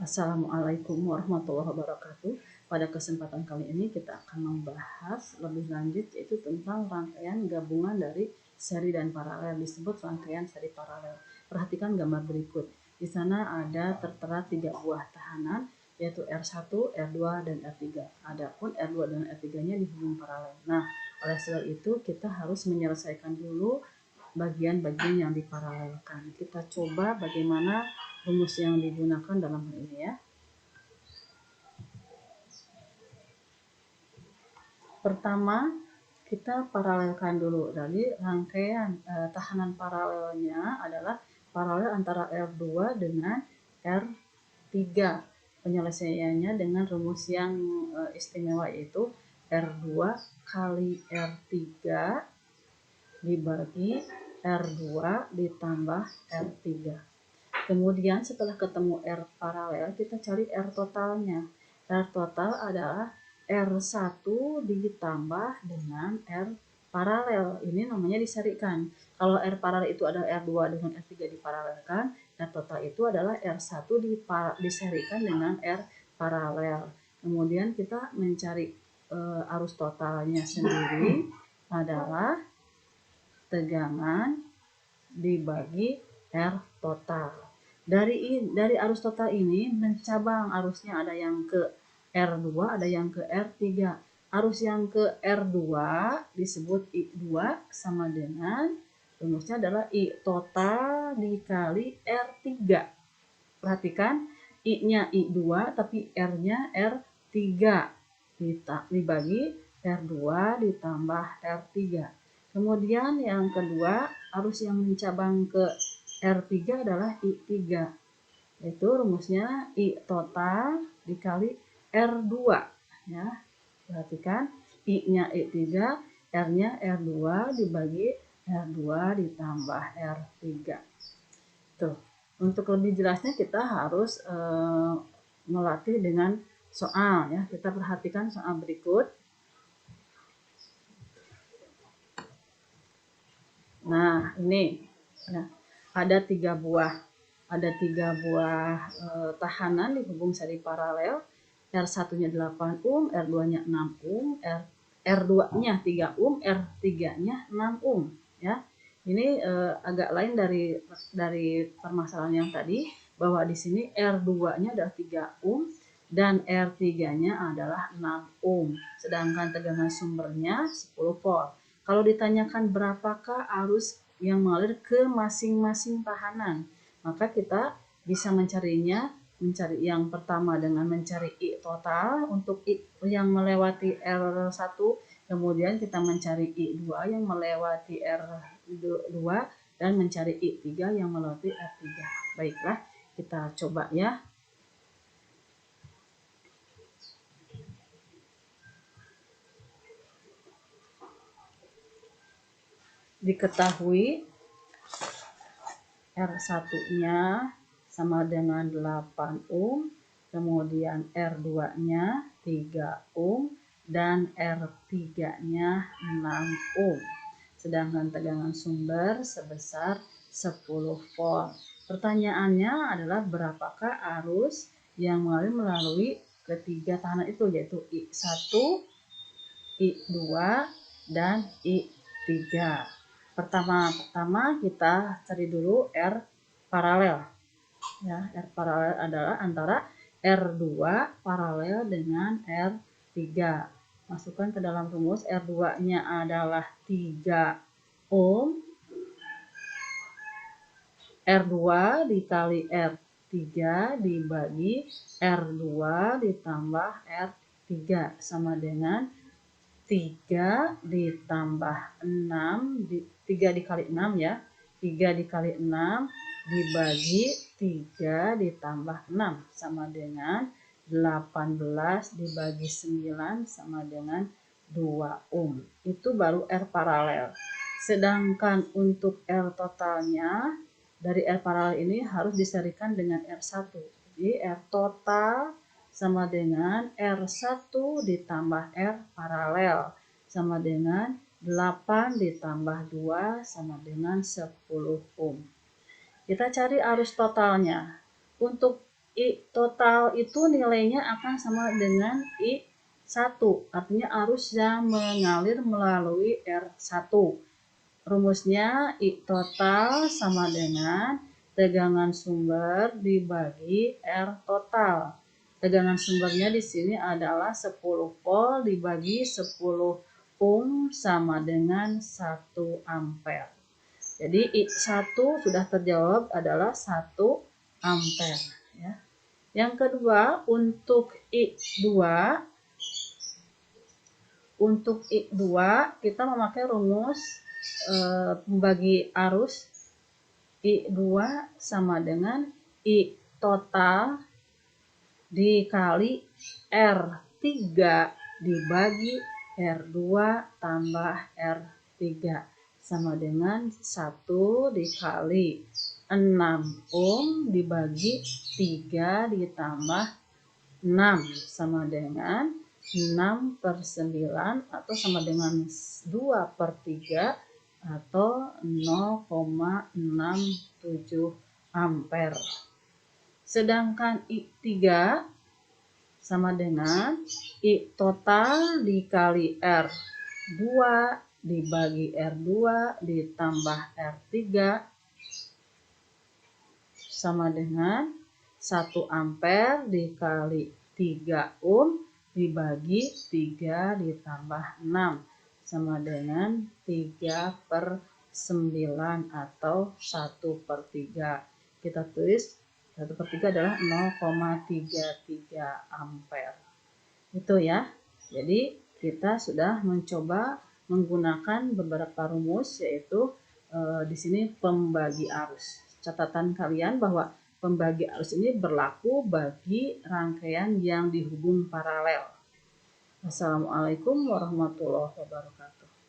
Assalamualaikum warahmatullahi wabarakatuh. Pada kesempatan kali ini kita akan membahas lebih lanjut yaitu tentang rangkaian gabungan dari seri dan paralel, disebut rangkaian seri paralel. Perhatikan gambar berikut. Di sana ada tertera 3 buah tahanan yaitu R1, R2, dan R3. Adapun R2 dan R3-nya dihubung paralel. Nah, oleh sebab itu kita harus menyelesaikan dulu bagian-bagian yang diparalelkan. Kita coba bagaimana rumus yang digunakan dalam hal ini ya. Pertama, kita paralelkan dulu. Jadi rangkaian tahanan paralelnya adalah paralel antara R2 dengan R3. Penyelesaiannya dengan rumus yang istimewa yaitu R2 kali R3 dibagi R2 ditambah R3. Kemudian setelah ketemu R paralel, kita cari R totalnya. R total adalah R1 ditambah dengan R paralel. Ini namanya diserikan. Kalau R paralel itu adalah R2 dengan R3 diparalelkan, R total itu adalah R1 diserikan dengan R paralel. Kemudian kita mencari arus totalnya sendiri adalah tegangan dibagi R total. Dari arus total ini mencabang arusnya, ada yang ke R2, ada yang ke R3. Arus yang ke R2 disebut I2 sama dengan rumusnya adalah I total dikali R3. Perhatikan I-nya I2 tapi R-nya R3 dibagi R2 ditambah R3. Kemudian yang kedua, arus yang mencabang ke R3 adalah I3. Itu rumusnya I total dikali R2 ya. Perhatikan I-nya I3, R-nya R2 dibagi R2 ditambah R3. Tuh. Untuk lebih jelasnya kita harus melatih dengan soal ya. Kita perhatikan soal berikut. Nah, ini ya, ada tiga buah tahanan dihubung seri paralel. R1-nya 8 ohm, R2-nya 6 ohm, R2-nya 3 ohm, R3-nya 6 ohm ya. Ini agak lain dari permasalahan yang tadi, bahwa di sini R2-nya adalah 3 ohm dan R3-nya adalah 6 ohm. Sedangkan tegangan sumbernya 10 volt. Kalau ditanyakan berapakah arus yang mengalir ke masing-masing tahanan, maka kita bisa mencari yang pertama dengan mencari I total untuk I yang melewati R1, kemudian kita mencari I2 yang melewati R2 dan mencari I3 yang melewati R3. Baiklah, kita coba ya. Diketahui R1-nya sama dengan 8 ohm, kemudian R2-nya 3 ohm, dan R3-nya 6 ohm. Sedangkan tegangan sumber sebesar 10 volt. Pertanyaannya adalah berapakah arus yang mengalir melalui ketiga tahanan itu, yaitu I1, I2, dan I3. Pertama kita cari dulu R paralel. Ya, R paralel adalah antara R2 paralel dengan R3. Masukkan ke dalam rumus, R2-nya adalah 3 ohm. R2 dikali R3 dibagi R2 ditambah R3 sama dengan 3 ditambah 6, 3 dikali 6 ya, 3 dikali 6 dibagi 3 ditambah 6 sama dengan 18 dibagi 9 sama dengan 2 ohm. Itu baru R paralel. Sedangkan untuk R totalnya, dari R paralel ini harus diserikan dengan R1. Jadi R total sama dengan R1 ditambah R paralel sama dengan 8 ditambah 2 sama dengan 10 ohm. Kita cari arus totalnya. Untuk I total itu nilainya akan sama dengan I1. Artinya arus yang mengalir melalui R1. Rumusnya I total sama dengan tegangan sumber dibagi R total. Tegangan sumbernya di sini adalah 10 volt dibagi 10 ohm sama dengan 1 ampere. Jadi I1 sudah terjawab adalah 1 ampere. Ya. Yang kedua, untuk I2 kita memakai rumus pembagi arus. I2 sama dengan I total dikali R3 dibagi R2 tambah R3 sama dengan 1 dikali 6 ohm dibagi 3 ditambah 6 sama dengan 6/9 atau sama dengan 2/3 atau 0,67 ampere. Sedangkan I3 sama dengan I total dikali R2 dibagi R2 ditambah R3 sama dengan 1 ampere dikali 3 ohm dibagi 3 ditambah 6 sama dengan 3/9 atau 1/3. Kita tulis 1/3 adalah 0,33 ampere. Itu ya. Jadi kita sudah mencoba menggunakan beberapa rumus, yaitu di sini pembagi arus. Catatan kalian bahwa pembagi arus ini berlaku bagi rangkaian yang dihubung paralel. Assalamualaikum warahmatullahi wabarakatuh.